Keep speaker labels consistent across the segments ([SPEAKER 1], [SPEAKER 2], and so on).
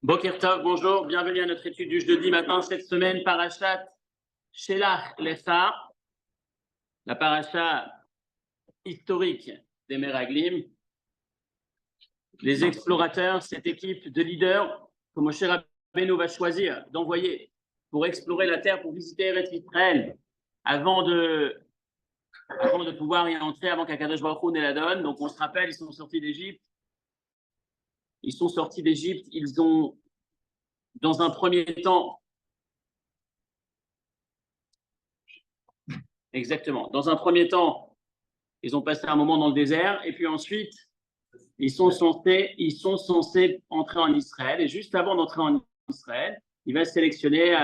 [SPEAKER 1] Boker Tov, bonjour, bienvenue à notre étude du jeudi matin cette semaine, Parashat Shelach Lecha, la paracha historique des Meraglim, les explorateurs, cette équipe de leaders que Moshe Rabbeinu va choisir d'envoyer pour explorer la terre, pour visiter Eretz Israël avant de pouvoir y entrer, avant qu'Akadosh Baruch Hu ne la donne. Donc on se rappelle, ils sont sortis d'Égypte, ils ont dans un premier temps, ils ont passé un moment dans le désert et puis ensuite, ils sont censés entrer en Israël. Et juste avant d'entrer en Israël, il va sélectionner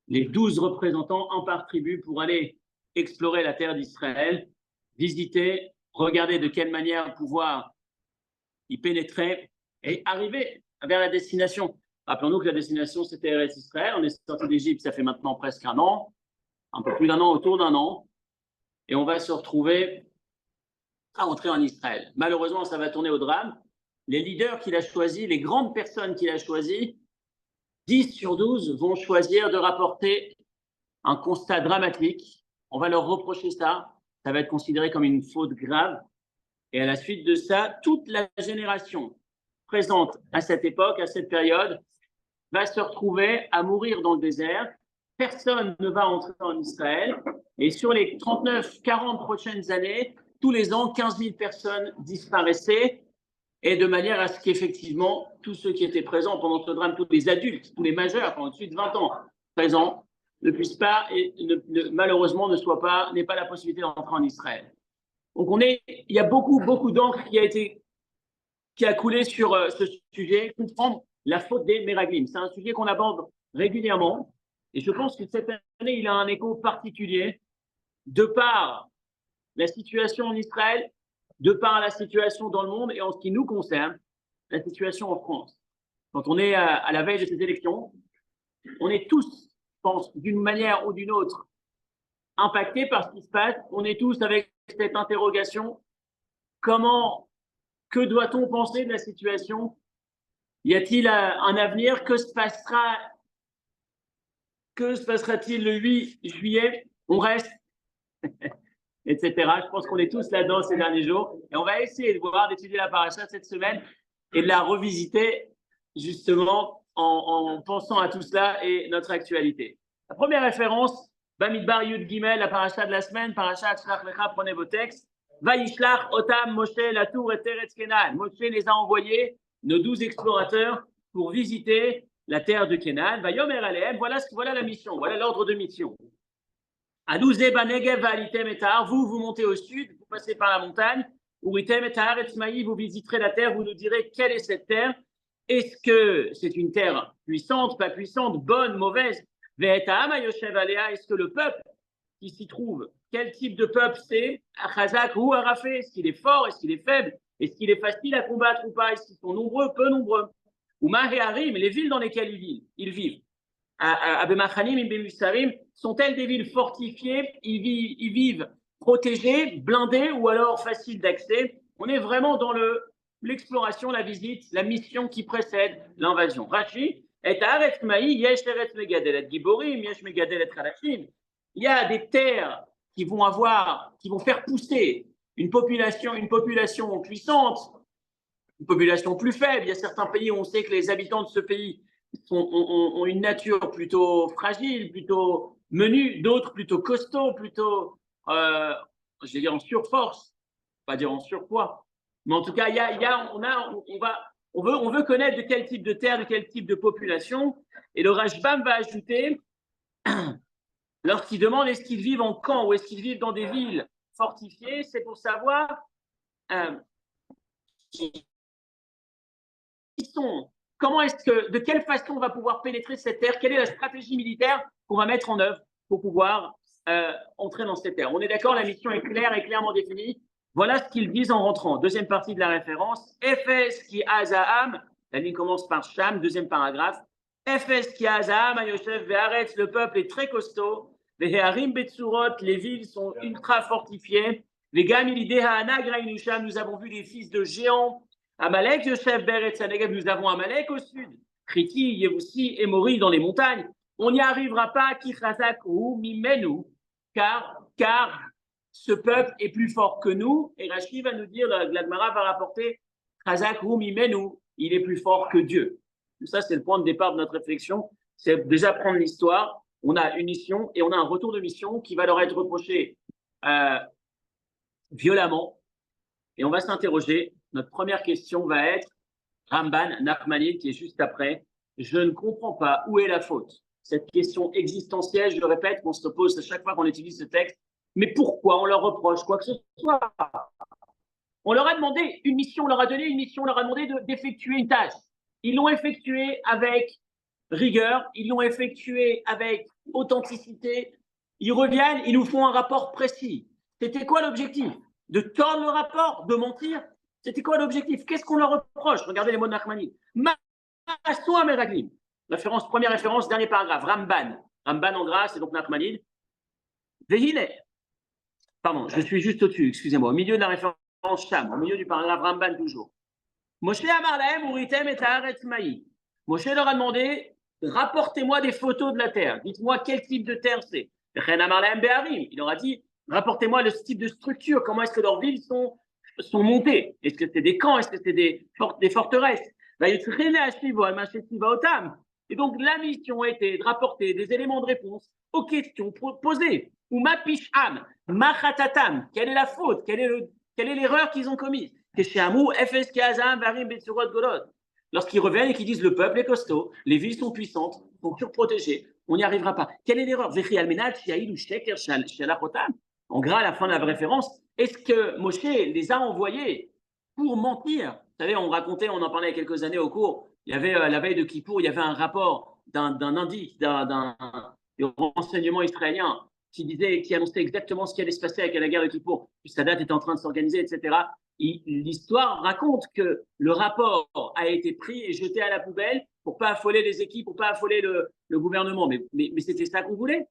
[SPEAKER 1] les 12 représentants, un par tribu, pour aller explorer la terre d'Israël, visiter, regarder de quelle manière pouvoir y pénétrer et arriver vers la destination. Rappelons-nous que la destination, c'était Eretz Israël. On est sorti d'Égypte, ça fait maintenant presque un an, un peu plus d'un an, autour d'un an. Et on va se retrouver à entrer en Israël. Malheureusement, ça va tourner au drame. Les leaders qu'il a choisis, les grandes personnes qu'il a choisies, 10 sur 12 vont choisir de rapporter un constat dramatique. On va leur reprocher ça. Ça va être considéré comme une faute grave. Et à la suite de ça, toute la génération présente à cette époque, à cette période, va se retrouver à mourir dans le désert. Personne ne va entrer en Israël. Et sur les 39-40 prochaines années, tous les ans, 15 000 personnes disparaissaient. Et de manière à ce qu'effectivement, tous ceux qui étaient présents pendant ce drame, tous les adultes, tous les majeurs, pendant au-dessus de 20 ans présents, ne puissent pas et malheureusement n'aient pas la possibilité d'entrer en Israël. Donc il y a beaucoup d'encre qui a coulé sur ce sujet, comprendre la faute des Meraglim. C'est un sujet qu'on aborde régulièrement. Et je pense que cette année, il a un écho particulier de par la situation en Israël, de par la situation dans le monde et en ce qui nous concerne, la situation en France. Quand on est à la veille de ces élections, on est tous, je pense, d'une manière ou d'une autre, impactés par ce qui se passe. On est tous avec cette interrogation. Que doit-on penser de la situation? Y a-t-il un avenir? Que se passera-t-il le 8 juillet? On reste etc. Je pense qu'on est tous là-dedans ces derniers jours. Et on va essayer d'étudier la paracha cette semaine et de la revisiter justement en pensant à tout cela et notre actualité. La première référence, Bamidbar Yud Gimel, la paracha de la semaine, paracha Shlach Lecha, prenez vos textes. Vaishlach Otam Moshe Latour et Teretz Kenan. Moshe les a envoyés, nos 12 explorateurs, pour visiter la terre de Kenan. Vayomer Aleem, voilà la mission, voilà l'ordre de mission. Vous montez au sud, vous passez par la montagne, vous visiterez la terre, vous nous direz quelle est cette terre. Est-ce que c'est une terre puissante, pas puissante, bonne, mauvaise? Est-ce que le peuple qui s'y trouve, quel type de peuple c'est? Est-ce qu'il est fort, est-ce qu'il est faible? Est-ce qu'il est facile à combattre ou pas? Est-ce qu'ils sont nombreux, peu nombreux? Ou les villes dans lesquelles ils vivent. Sont-elles des villes fortifiées? Ils vivent protégés, blindés ou alors faciles d'accès? On est vraiment dans l'exploration, la visite, la mission qui précède l'invasion. Rashi, il y a des terres qui vont faire pousser une population puissante, une population plus faible. Il y a certains pays où on sait que les habitants de ce pays ont une nature plutôt fragile, plutôt menue, d'autres plutôt costauds, plutôt, je vais dire en surforce, pas dire en surpoids. Mais en tout cas, on veut connaître de quel type de terre, de quel type de population. Et le Rashbam va ajouter, lorsqu'il demande est-ce qu'ils vivent en camp ou est-ce qu'ils vivent dans des villes fortifiées, c'est pour savoir de quelle façon on va pouvoir pénétrer cette terre, quelle est la stratégie militaire qu'on va mettre en œuvre pour pouvoir entrer dans cette terre. On est d'accord, la mission est claire et clairement définie. Voilà ce qu'ils disent en rentrant. Deuxième partie de la référence. Ephes qui Azaham, la ligne commence par Sham, deuxième paragraphe. Ephes qui Azaham, Ayoshev Ve'aretz, le peuple est très costaud. Ve'harim Betsurot, les villes sont ultra fortifiées. Ve'gam Ilideh Ha'anag Ra'inu Sham, nous avons vu des fils de géants Amalek, Yoshev Beretz Negev, nous avons Amalek au sud. Kriti, Yevoussi, Émori dans les montagnes. On n'y arrivera pas, Kichazak ou Mimenu, car ce peuple est plus fort que nous. Et Rashi va nous dire, la Gemara va rapporter, Chazak ou Mimenu, il est plus fort que Dieu. Ça, c'est le point de départ de notre réflexion. C'est déjà prendre l'histoire. On a une mission et on a un retour de mission qui va leur être reproché violemment. Et on va s'interroger. Notre première question va être Ramban, Nachmanide, qui est juste après. Je ne comprends pas où est la faute. Cette question existentielle, je le répète, qu'on se pose à chaque fois qu'on utilise ce texte. Mais pourquoi on leur reproche quoi que ce soit? On leur a demandé une mission, on leur a donné une mission, on leur a demandé d'effectuer une tâche. Ils l'ont effectuée avec rigueur, ils l'ont effectuée avec authenticité. Ils reviennent, ils nous font un rapport précis. C'était quoi l'objectif? De tordre le rapport? De mentir? C'était quoi l'objectif? Qu'est-ce qu'on leur reproche? Regardez les mots de Nachmanide. Ma'aso Ameraglim. Référence, première référence, dernier paragraphe. Ramban. Ramban en gras, c'est donc Nachmanide. Vehine. Pardon, je suis juste au-dessus, excusez-moi. Au milieu de la référence Sham, au milieu du paragraphe Ramban toujours. Moshe Amarlahem Uritem et Taaretz Maï. Moshe leur a demandé, rapportez-moi des photos de la terre. Dites-moi quel type de terre c'est. Il leur a dit, rapportez-moi le type de structure, comment est-ce que leurs villes sont montées. Est-ce que c'est des camps, est-ce que c'est des forteresses? Et donc la mission était de rapporter des éléments de réponse aux questions posées. Ou ma picham, ma khatatam, quelle est la faute, quelle est l'erreur qu'ils ont commise? Lorsqu'ils reviennent et qu'ils disent le peuple est costaud, les villes sont puissantes, sont surprotégées, on n'y arrivera pas. Quelle est l'erreur? En gras, à la fin de la référence, est-ce que Moshe les a envoyés pour mentir? Vous savez, on racontait, on en parlait il y a quelques années au cours, il y avait la veille de Kippour, il y avait un rapport d'un indice, d'un renseignement israélien qui annonçait exactement ce qui allait se passer avec la guerre de Kippour, puis sa date était en train de s'organiser, etc. L'histoire raconte que le rapport a été pris et jeté à la poubelle pour pas affoler les équipes, pour pas affoler le gouvernement. Mais c'était ça qu'on voulait.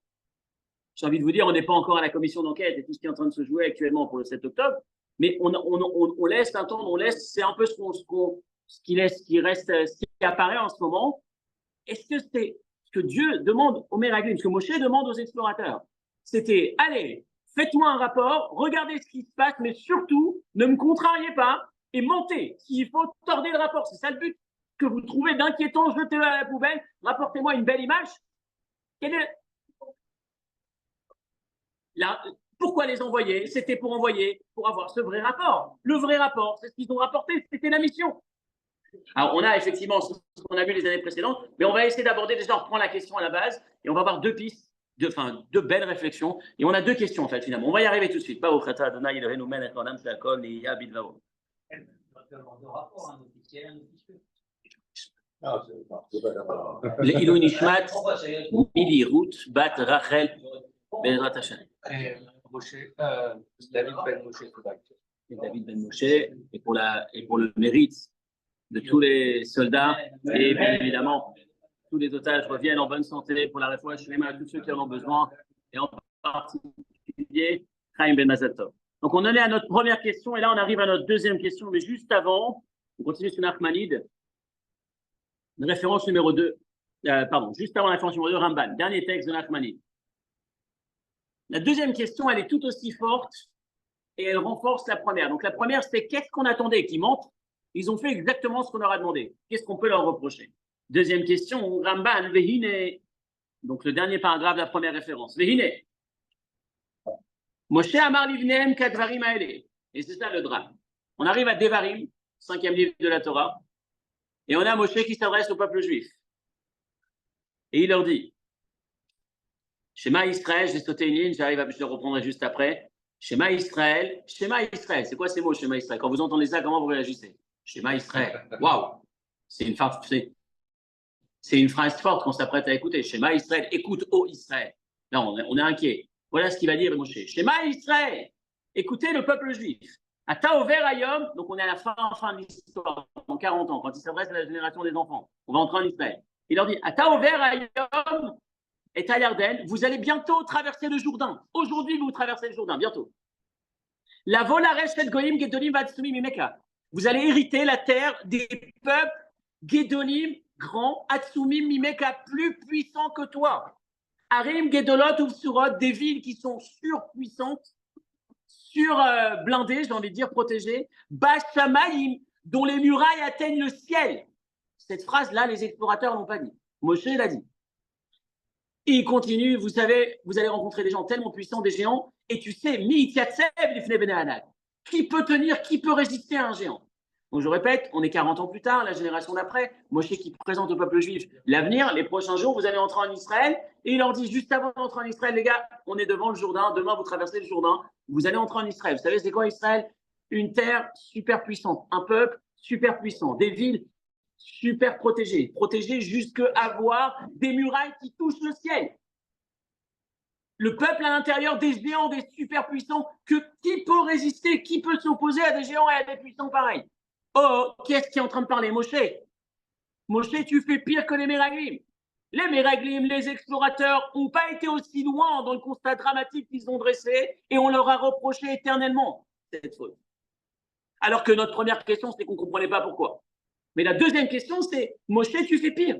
[SPEAKER 1] J'ai envie de vous dire, on n'est pas encore à la commission d'enquête et tout ce qui est en train de se jouer actuellement pour le 7 octobre, mais on laisse attendre, c'est un peu ce qui apparaît en ce moment. Est-ce que c'est ce que Dieu demande aux Meraglim, ce que Moshe demande aux explorateurs? C'était, allez, faites-moi un rapport, regardez ce qui se passe, mais surtout, ne me contrariez pas et mentez. S'il faut, tordez le rapport. C'est ça le but que vous trouvez d'inquiétant, jetez-le à la poubelle, rapportez-moi une belle image. Pourquoi les envoyer? C'était pour avoir ce vrai rapport. Le vrai rapport, c'est ce qu'ils ont rapporté, c'était la mission. Alors, on a effectivement ce qu'on a vu les années précédentes, mais on va essayer d'aborder, déjà, on reprend la question à la base, et on va avoir deux pistes, deux belles réflexions, et on a deux questions, en fait, finalement. On va y arriver tout de suite. L'Ilou Nishmat, Mili Ruth, Bat Rachel, Bezrat Hashem.
[SPEAKER 2] David Ben Moshe.
[SPEAKER 1] Et David Ben Moshe, et pour le mérite de tous les soldats, et bien évidemment, tous les otages reviennent en bonne santé pour la réfoua shlema à tous ceux qui en ont besoin, et en particulier, Chaim Ben Mazal Tov. Donc, on en est à notre première question, et là, on arrive à notre deuxième question, mais juste avant, on continue sur Nachmanide, référence numéro 2, juste avant la référence numéro 2, Ramban, dernier texte de Nachmanide. La deuxième question, elle est tout aussi forte, et elle renforce la première. Donc, la première, c'est qu'est-ce qu'on attendait qu'ils mentent? Ils ont fait exactement ce qu'on leur a demandé. Qu'est-ce qu'on peut leur reprocher? Deuxième question, Ramban, Vehine. Donc, le dernier paragraphe de la première référence. Vehine. Moshe Amar Livneem Kadvarim Aele. Et c'est ça le drame. On arrive à Devarim, 5e livre de la Torah, et on a Moshe qui s'adresse au peuple juif. Et il leur dit, Shema Israël, j'ai sauté une ligne, je le reprendrai juste après. Shema Israël, c'est quoi ces mots, Shema Israël? Quand vous entendez ça, comment vous réagissez? Shema Israël, waouh, c'est une phrase forte qu'on s'apprête à écouter. Shema Israël, écoute, ô Israël. Là, on est inquiet. Voilà ce qu'il va dire Moshe. Shema Israël, écoutez le peuple juif. Ata over ayom, donc on est à la fin de l'histoire, dans 40 ans, quand il s'adresse à la génération des enfants. On va entrer en Israël. Il leur dit, Ata over ayom, et à Yarden, vous allez bientôt traverser le Jourdain. Aujourd'hui, vous traversez le Jourdain, bientôt. La volaresh et goyim gedolim vatsumi mimeka. Vous allez hériter la terre des peuples Guédolim, grands, Atsumim, Mimeka, plus puissants que toi. Arim, Guédolot, Uvsurot, des villes qui sont surpuissantes, blindées, j'ai envie de dire protégées. Bashamaim, dont les murailles atteignent le ciel. Cette phrase-là, les explorateurs n'ont pas dit. Moshe l'a dit. Et il continue, vous savez, vous allez rencontrer des gens tellement puissants, des géants, et tu sais, qui peut tenir, qui peut résister à un géant. Donc je répète, on est 40 ans plus tard, la génération d'après, Moshe qui présente au peuple juif l'avenir, les prochains jours, vous allez entrer en Israël, et il leur dit juste avant d'entrer en Israël, les gars, on est devant le Jourdain, demain vous traversez le Jourdain, vous allez entrer en Israël. Vous savez, c'est quoi Israël? Une terre super puissante, un peuple super puissant, des villes super protégées jusqu'à avoir des murailles qui touchent le ciel. Le peuple à l'intérieur des géants, des super puissants, qui peut résister, qui peut s'opposer à des géants et à des puissants pareils? Oh, qu'est-ce qui est en train de parler? Moshe, tu fais pire que les Méraglim. Les Méraglim, les explorateurs, n'ont pas été aussi loin dans le constat dramatique qu'ils ont dressé et on leur a reproché éternellement cette faute. Alors que notre première question, c'est qu'on ne comprenait pas pourquoi. Mais la deuxième question, c'est Moshe, tu fais pire.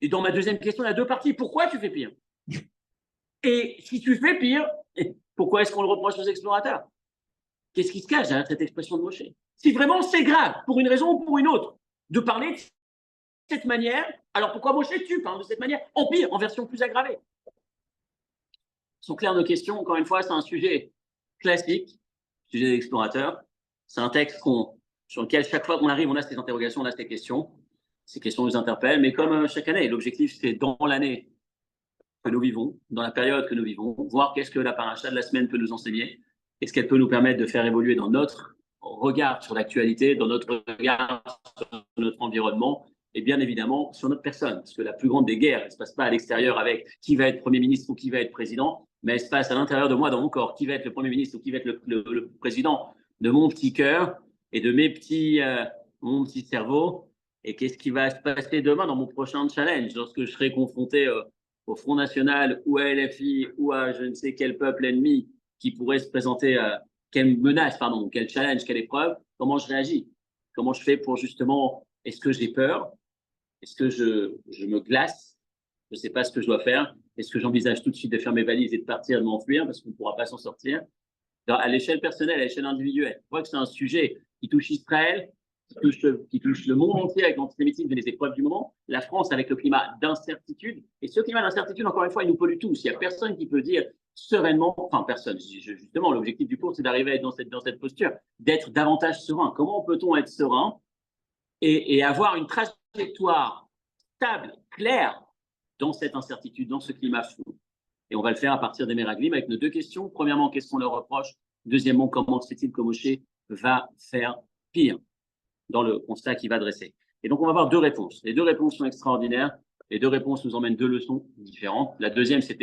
[SPEAKER 1] Et dans ma deuxième question, il y a deux parties. Pourquoi tu fais pire? Et si tu fais pire, pourquoi est-ce qu'on le reproche aux explorateurs? Qu'est-ce qui se cache derrière cette expression de Moshe? Si vraiment c'est grave, pour une raison ou pour une autre, de parler de cette manière, alors pourquoi Moshe tu parles de cette manière? En pire, en version plus aggravée. Sont claires nos questions, encore une fois, c'est un sujet classique, sujet d'explorateur. C'est un texte sur lequel chaque fois qu'on arrive, on a ces interrogations, on a ces questions. Ces questions nous interpellent, mais comme chaque année, l'objectif c'est dans l'année que nous vivons, dans la période que nous vivons, voir qu'est-ce que la paracha de la semaine peut nous enseigner, est-ce qu'elle peut nous permettre de faire évoluer dans notre regard sur l'actualité, dans notre regard sur notre environnement, et bien évidemment sur notre personne, parce que la plus grande des guerres, elle ne se passe pas à l'extérieur avec qui va être Premier ministre ou qui va être président, mais elle se passe à l'intérieur de moi, dans mon corps, qui va être le Premier ministre ou qui va être le président de mon petit cœur et de mon petit cerveau, et qu'est-ce qui va se passer demain dans mon prochain challenge, lorsque je serai confronté au Front National ou à LFI ou à je ne sais quel peuple ennemi qui pourrait se présenter, quelle menace, quel challenge, quelle épreuve, comment je réagis? Comment je fais pour justement, est-ce que j'ai peur? Est-ce que je me glace? Je ne sais pas ce que je dois faire. Est-ce que j'envisage tout de suite de faire mes valises et de partir, de m'enfuir parce qu'on ne pourra pas s'en sortir? À l'échelle personnelle, à l'échelle individuelle, je crois que c'est un sujet qui touche Israël, qui touche le monde entier avec l'antisémitisme et les épreuves du moment, la France avec le climat d'incertitude. Et ce climat d'incertitude, encore une fois, il nous pollue tous. Il n'y a personne qui peut dire sereinement, enfin personne, justement, l'objectif du cours, c'est d'arriver à être dans cette posture, d'être davantage serein. Comment peut-on être serein et avoir une trajectoire stable, claire dans cette incertitude, dans ce climat flou? Et on va le faire à partir des Méraglim avec nos deux questions. Premièrement, qu'est-ce qu'on leur reproche? Deuxièmement, comment se fait-il que Moshe va faire pire dans le constat qu'il va dresser? Et donc, on va avoir deux réponses. Les deux réponses sont extraordinaires. Les deux réponses nous emmènent deux leçons différentes. La deuxième, c'est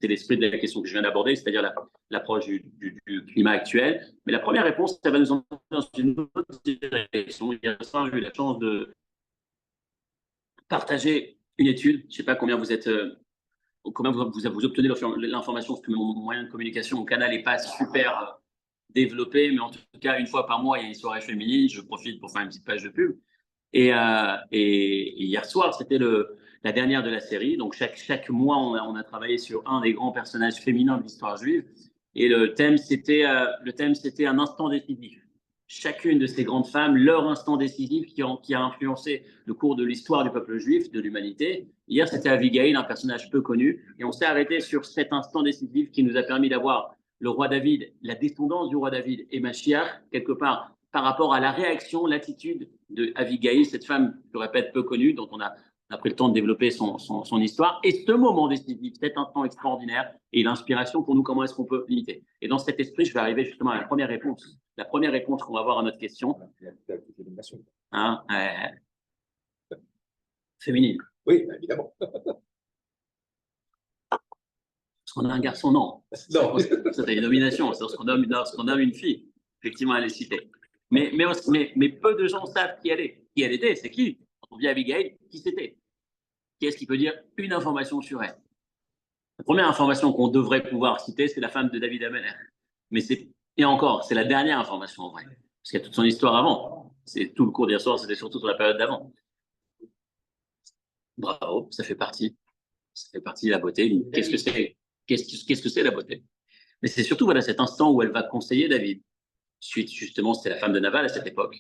[SPEAKER 1] l'esprit de la question que je viens d'aborder, c'est-à-dire l'approche du climat actuel. Mais la première réponse, ça va nous emmener dans une autre direction. Hier soir, j'ai eu la chance de partager une étude. Je ne sais pas combien vous êtes... comment vous obtenez l'information, parce que mon moyen de communication, mon canal n'est pas super développé, mais en tout cas, une fois par mois, il y a une soirée féminine, je profite pour faire une petite page de pub. Et hier soir, c'était la dernière de la série. Donc, chaque mois, on a travaillé sur un des grands personnages féminins de l'histoire juive. Et le thème, c'était un instant décisif. Chacune de ces grandes femmes, leur instant décisif qui a influencé le cours de l'histoire du peuple juif, de l'humanité. Hier, c'était Abigail, un personnage peu connu. Et on s'est arrêté sur cet instant décisif qui nous a permis d'avoir le roi David, la descendance du roi David et Mashiach, quelque part, par rapport à la réaction, l'attitude de Abigail, cette femme, je le répète, peu connue, dont on a pris le temps de développer son histoire. Et ce moment décisif, cet instant extraordinaire et l'inspiration pour nous, comment est-ce qu'on peut limiter? Et dans cet esprit, je vais arriver justement à la première réponse. La première réponse qu'on va avoir à notre question. Hein, féminine.
[SPEAKER 2] Oui, évidemment.
[SPEAKER 1] Parce qu'on a un garçon, non.
[SPEAKER 2] Non.
[SPEAKER 1] C'est une nomination. C'est lorsqu'on nomme une fille. Effectivement, elle est citée. Mais peu de gens savent qui elle est. Qui elle était, c'est qui? Quand on dit Abigail, qui c'était? Qui est-ce qui peut dire une information sur elle? La première information qu'on devrait pouvoir citer, c'est la femme de David Ameller. Et encore, c'est la dernière information en vrai. Parce qu'il y a toute son histoire avant. C'est tout le cours d'hier soir, c'était surtout sur la période d'avant. Bravo, ça fait partie. Ça fait partie de la beauté. Qu'est-ce que c'est? Qu'est-ce que c'est la beauté? Mais c'est surtout voilà, cet instant où elle va conseiller David. Suite, justement, c'était la femme de Nabal à cette époque.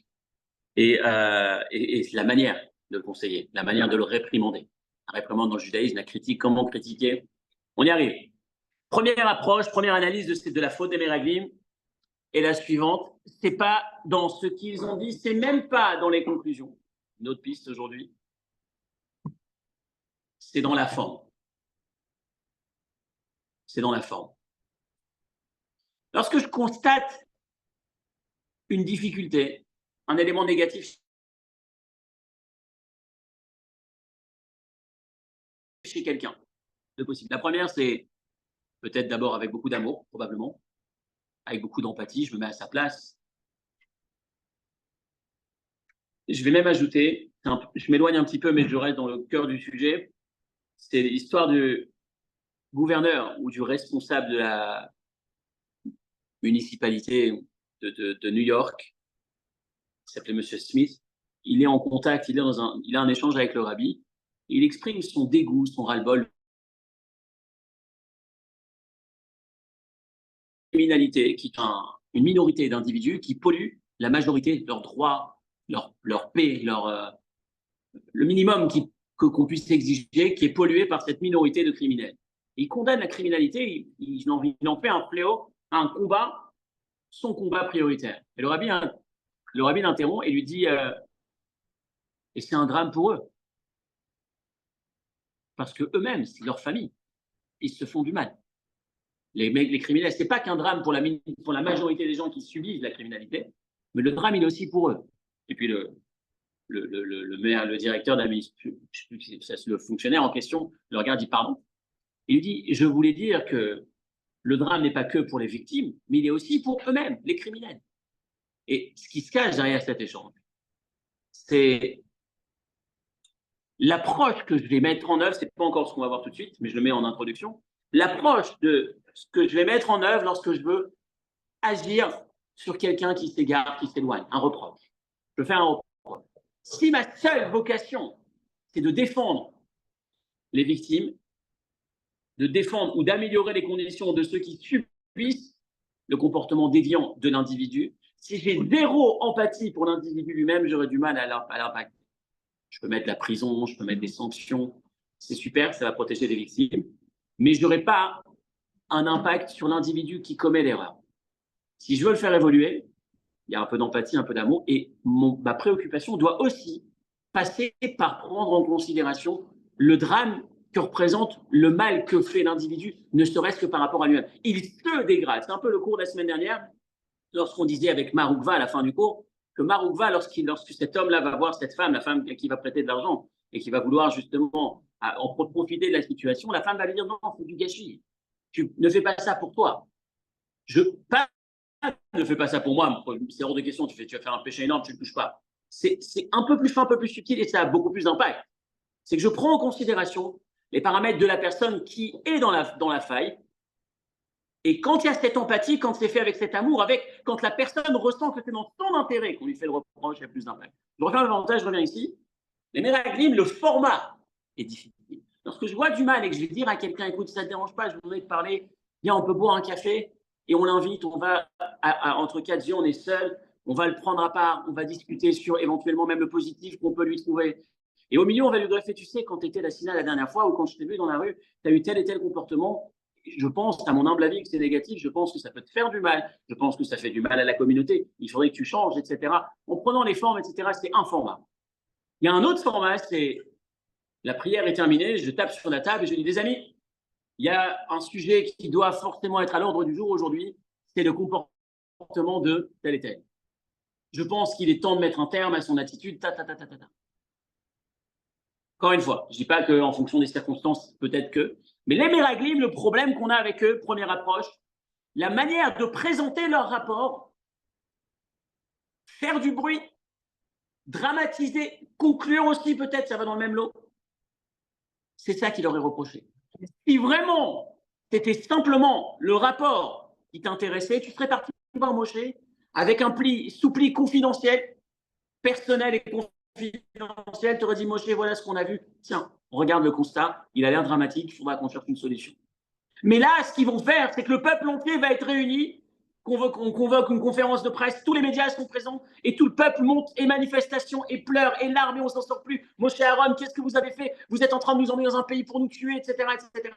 [SPEAKER 1] Et la manière de le conseiller, la manière de le réprimander. La réprimande dans le judaïsme, la critique, comment critiquer. On y arrive. Première approche, première analyse de la faute des Meraglim est la suivante. C'est pas dans ce qu'ils ont dit, c'est même pas dans les conclusions. Une autre piste aujourd'hui, c'est dans la forme. C'est dans la forme. Lorsque je constate une difficulté, un élément négatif chez quelqu'un, deux possibles. La première, c'est peut-être d'abord avec beaucoup d'amour, probablement, avec beaucoup d'empathie, je me mets à sa place. Je vais même ajouter, je m'éloigne un petit peu, mais je reste dans le cœur du sujet, c'est l'histoire du gouverneur ou du responsable de la municipalité de New York, qui s'appelait M. Smith. Il est en contact, il a un échange avec le rabbi, et il exprime son dégoût, son ras-le-bol. Criminalité, qui est une minorité d'individus qui polluent la majorité, leurs droits, leur paix, le minimum qu'on puisse exiger, qui est pollué par cette minorité de criminels. Il condamne la criminalité, il en fait un fléau, un combat, son combat prioritaire. Et le rabbi l'interrompt et lui dit et c'est un drame pour eux. Parce que eux-mêmes, c'est leur famille, ils se font du mal. Les criminels, ce n'est pas qu'un drame pour la majorité des gens qui subissent la criminalité, mais le drame, il est aussi pour eux. Et puis le maire, le directeur d'administration, le fonctionnaire en question, le regarde, dit pardon. Il lui dit, je voulais dire que le drame n'est pas que pour les victimes, mais il est aussi pour eux-mêmes, les criminels. Et ce qui se cache derrière cet échange, c'est l'approche que je vais mettre en œuvre, c'est pas encore ce qu'on va voir tout de suite, mais je le mets en introduction, l'approche de ce que je vais mettre en œuvre lorsque je veux agir sur quelqu'un qui s'égare, qui s'éloigne, un reproche. Je fais un reproche. Si ma seule vocation, c'est de défendre les victimes, de défendre ou d'améliorer les conditions de ceux qui subissent le comportement déviant de l'individu, si j'ai zéro empathie pour l'individu lui-même, j'aurais du mal à l'impacter. Je peux mettre la prison, je peux mettre des sanctions, c'est super, ça va protéger les victimes, mais je n'aurai pas un impact sur l'individu qui commet l'erreur. Si je veux le faire évoluer, il y a un peu d'empathie, un peu d'amour, et ma préoccupation doit aussi passer par prendre en considération le drame que représente le mal que fait l'individu, ne serait-ce que par rapport à lui-même. Il se dégrade. C'est un peu le cours de la semaine dernière, lorsqu'on disait avec Maroukva à la fin du cours, que Maroukva, lorsque cet homme-là va voir cette femme, la femme qui va prêter de l'argent et qui va vouloir justement en profiter de la situation, la femme va lui dire non, c'est du gâchis. Tu ne fais pas ça pour toi. Ne fais pas ça pour moi, c'est hors de question, tu vas faire un péché énorme, tu ne le touches pas. C'est un peu plus fin, un peu plus subtil et ça a beaucoup plus d'impact. C'est que je prends en considération les paramètres de la personne qui est dans la faille. Et quand il y a cette empathie, quand c'est fait avec cet amour, quand la personne ressent que c'est dans son intérêt qu'on lui fait le reproche, il y a plus d'impact. Je reviens l'avantage, je reviens ici. Les Meraglim, le format est difficile. Lorsque je vois du mal et que je vais dire à quelqu'un, écoute, ça ne te dérange pas, je voudrais te parler, viens, on peut boire un café, et on l'invite, on va, entre quatre yeux, on est seul, on va le prendre à part, on va discuter sur éventuellement même le positif qu'on peut lui trouver. Et au milieu, on va lui greffer, tu sais, quand tu étais à la Sina la dernière fois ou quand je t'ai vu dans la rue, tu as eu tel et tel comportement. Je pense, à mon humble avis, que c'est négatif. Je pense que ça peut te faire du mal. Je pense que ça fait du mal à la communauté. Il faudrait que tu changes, etc. En prenant les formes, etc., c'est un format. Il y a un autre format, c'est la prière est terminée, je tape sur la table et je dis, les amis, il y a un sujet qui doit forcément être à l'ordre du jour aujourd'hui, c'est le comportement de tel et tel. Je pense qu'il est temps de mettre un terme à son attitude, Encore une fois, je ne dis pas qu'en fonction des circonstances, peut-être que, mais les Meraglim, le problème qu'on a avec eux, première approche, la manière de présenter leur rapport, faire du bruit, dramatiser, conclure aussi peut-être, ça va dans le même lot, c'est ça qui leur est reproché. Si vraiment c'était simplement le rapport qui t'intéressait, tu serais parti voir Moshe avec un soupli confidentiel, personnel et confidentiel, tu aurais dit, Moshe, voilà ce qu'on a vu. Tiens, regarde le constat, il a l'air dramatique, il faudra qu'on cherche une solution. Mais là, ce qu'ils vont faire, c'est que le peuple entier va être réuni, on convoque une conférence de presse, tous les médias sont présents, et tout le peuple monte, et manifestation, et pleure, et larmes, et on s'en sort plus. Moshe Aaron, qu'est-ce que vous avez fait? Vous êtes en train de nous emmener dans un pays pour nous tuer, etc., etc., etc.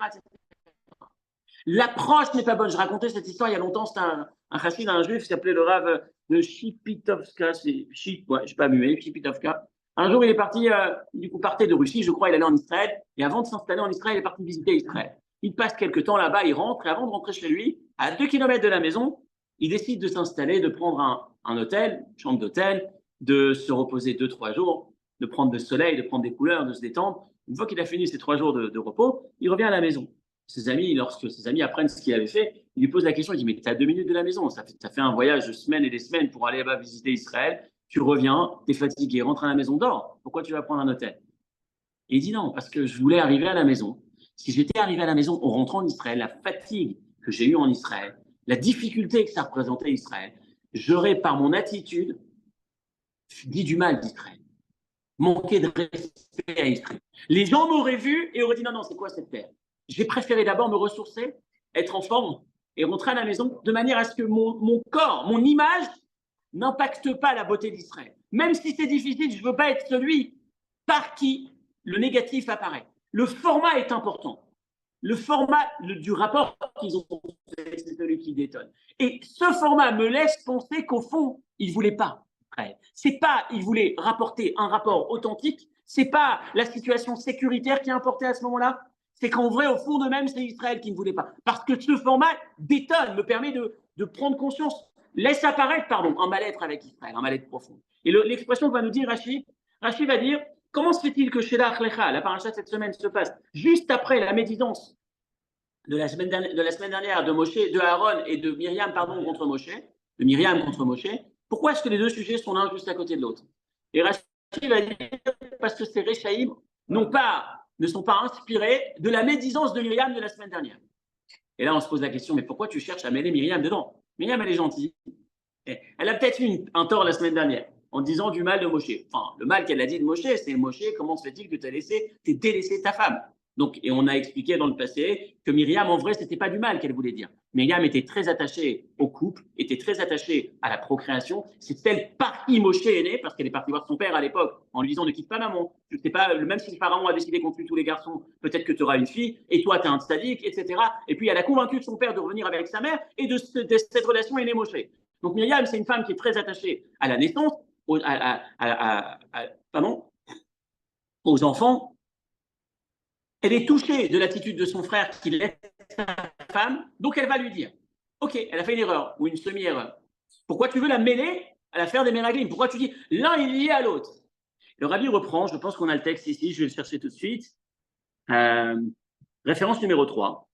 [SPEAKER 1] L'approche n'est pas bonne. Je racontais cette histoire il y a longtemps. C'était un chassid, un juif qui s'appelait le Rav de Shipitovka. C'est Ship, ouais, je sais pas muet, Shipitovka. Un jour, il est parti, du coup, partait de Russie, je crois, il allait en Israël. Et avant de s'installer en Israël, il est parti visiter Israël. Il passe quelques temps là-bas, il rentre, et avant de rentrer chez lui, à 2 kilomètres de la maison, il décide de s'installer, de prendre un hôtel, une chambre d'hôtel, de se reposer 2-3 jours, de prendre le soleil, de prendre des couleurs, de se détendre. Une fois qu'il a fini ces 3 jours de repos, il revient à la maison. Ses amis, lorsque ses amis apprennent ce qu'il avait fait, il lui pose la question, il dit, mais tu as 2 minutes de la maison, ça fait un voyage de semaines et des semaines pour aller là-bas visiter Israël, tu reviens, tu es fatigué, rentre à la maison, dors, pourquoi tu vas prendre un hôtel? Et il dit non, parce que je voulais arriver à la maison. Si j'étais arrivé à la maison en rentrant en Israël, la fatigue que j'ai eue en Israël, la difficulté que ça représentait Israël, j'aurais par mon attitude dit du mal d'Israël, manqué de respect à Israël. Les gens m'auraient vu et auraient dit non, non, c'est quoi cette terre? J'ai préféré d'abord me ressourcer, être en forme et rentrer à la maison de manière à ce que mon corps, mon image n'impacte pas la beauté d'Israël. Même si c'est difficile, je ne veux pas être celui par qui le négatif apparaît. Le format est important. Le format du rapport qu'ils ont fait, c'est celui qui détonne. Et ce format me laisse penser qu'au fond, ils ne voulaient pas. C'est pas, ils voulaient rapporter un rapport authentique. C'est pas la situation sécuritaire qui est importée à ce moment-là. C'est qu'en vrai, au fond d'eux-mêmes, c'est Israël qui ne voulait pas. Parce que ce format détonne, me permet de prendre conscience, laisse apparaître, pardon, un mal-être avec Israël, un mal-être profond. Et l'expression que va nous dire Rashi va dire, comment se fait-il que Shelach Lecha, la paracha de cette semaine, se passe juste après la médisance de la semaine dernière de Moshe, de Aaron et de Myriam, pardon, contre Moshe, de Myriam contre Moshe? Pourquoi est-ce que les deux sujets sont l'un juste à côté de l'autre? Et Rashi va dire, parce que ces Réchaïm ne sont pas inspirés de la médisance de Myriam de la semaine dernière. Et là, on se pose la question, mais pourquoi tu cherches à mêler Myriam dedans? Myriam, elle est gentille. Elle a peut-être eu un tort la semaine dernière en disant du mal de Moshe. Enfin, le mal qu'elle a dit de Moshe, c'est Moshe, comment se fait-il que tu as délaissé ta femme? Donc, et on a expliqué dans le passé que Myriam, en vrai, ce n'était pas du mal qu'elle voulait dire. Myriam était très attachée au couple, était très attachée à la procréation. C'est celle par qui Moshe est né, parce qu'elle est partie voir son père à l'époque en lui disant ne quitte pas maman. Je sais pas, même si le pharaon a décidé qu'on tue tous les garçons, peut-être que tu auras une fille, et toi, tu es un sadique, etc. Et puis, elle a convaincu son père de revenir avec sa mère, et de cette relation est né Moshe. Donc, Myriam, c'est une femme qui est très attachée à la naissance, aux enfants. Elle est touchée de l'attitude de son frère qui laisse sa femme, donc elle va lui dire, ok, elle a fait une erreur ou une semi-erreur. Pourquoi tu veux la mêler à l'affaire des Meraglim? Pourquoi tu dis l'un est lié à l'autre? Le rabbi reprend, je pense qu'on a le texte ici, je vais le chercher tout de suite. Référence numéro 3.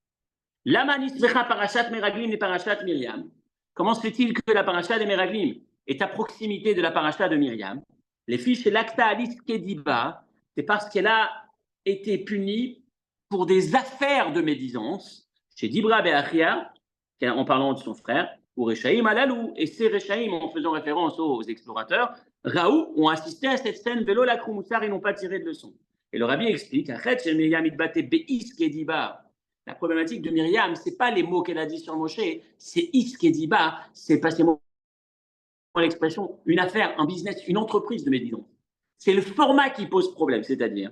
[SPEAKER 1] Lama nisvecha parashat Meraglim et parashat Myriam. Comment se fait-il que la parashat des Meraglim est à proximité de la parashat de Myriam? Les filles chez l'Akta Alice Kediba, c'est parce qu'elle a été punie pour des affaires de médisance chez Dibra Be'achia, en parlant de son frère, ou Rechaïm Alalou. Et ces Rechaïm, en faisant référence aux explorateurs, Raoult, ont assisté à cette scène vélo la Kroumoussar, ils n'ont pas tiré de leçon. Et le rabbi explique, chez Myriam Idbate Be'is Kediba. La problématique de Myriam, ce n'est pas les mots qu'elle a dit sur Moshe, c'est Iskediba, c'est pas ces mots, l'expression, une affaire, un business, une entreprise de médisance. C'est le format qui pose problème, c'est-à-dire,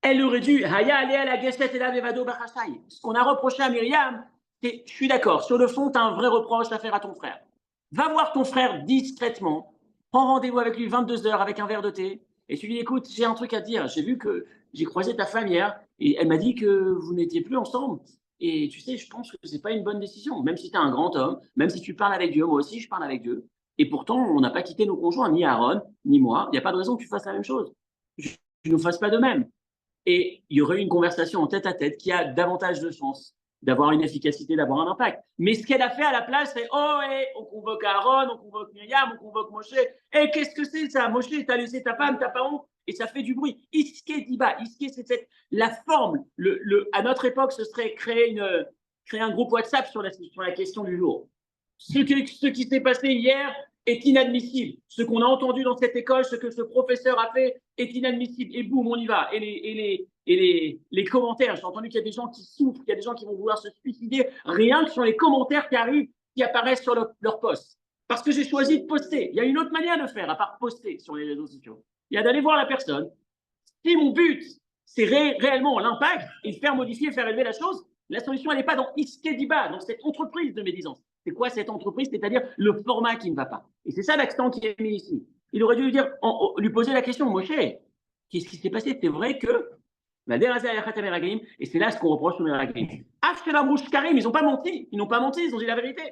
[SPEAKER 1] elle aurait dû, ce qu'on a reproché à Myriam, c'est, je suis d'accord, sur le fond, tu as un vrai reproche à faire à ton frère. Va voir ton frère discrètement, prends rendez-vous avec lui 22 heures avec un verre de thé, et tu lui dis, écoute, j'ai un truc à te dire, j'ai vu que j'ai croisé ta femme hier, et elle m'a dit que vous n'étiez plus ensemble. Et tu sais, je pense que ce n'est pas une bonne décision, même si tu es un grand homme, même si tu parles avec Dieu, moi aussi je parle avec Dieu. Et pourtant, on n'a pas quitté nos conjoints, ni Aaron, ni moi. Il n'y a pas de raison que tu fasses la même chose. Que tu ne fasses pas de même. Et il y aurait une conversation en tête-à-tête qui a davantage de chance d'avoir une efficacité, d'avoir un impact. Mais ce qu'elle a fait à la place, c'est oh, on convoque Aaron, on convoque Myriam, on convoque Moshe. Et qu'est-ce que c'est ça? Moshe, t'as laissé ta femme, t'as pas honte? Et ça fait du bruit. Iske Diba, Iske, c'est la forme. À notre époque, ce serait créer un groupe WhatsApp sur la question du jour. Ce qui s'est passé hier est inadmissible. Ce qu'on a entendu dans cette école, ce que ce professeur a fait est inadmissible. Et boum, on y va. Et les commentaires, j'ai entendu qu'il y a des gens qui souffrent, qu'il y a des gens qui vont vouloir se suicider, rien que sur les commentaires qui arrivent, qui apparaissent sur leur post. Parce que j'ai choisi de poster. Il y a une autre manière de faire, à part poster sur les réseaux sociaux. Il y a d'aller voir la personne. Si mon but, c'est réellement l'impact et faire modifier, faire élever la chose, la solution, elle n'est pas dans Iskediba, dans cette entreprise de médisance. C'est quoi cette entreprise? C'est-à-dire le format qui ne va pas. Et c'est ça l'accent qui est mis ici. Il aurait dû lui poser la question, Moshe, qu'est-ce qui s'est passé? C'est vrai que et c'est là ce qu'on reproche aux Meraglim. Ils n'ont pas menti, ils n'ont pas menti, ils ont dit la vérité.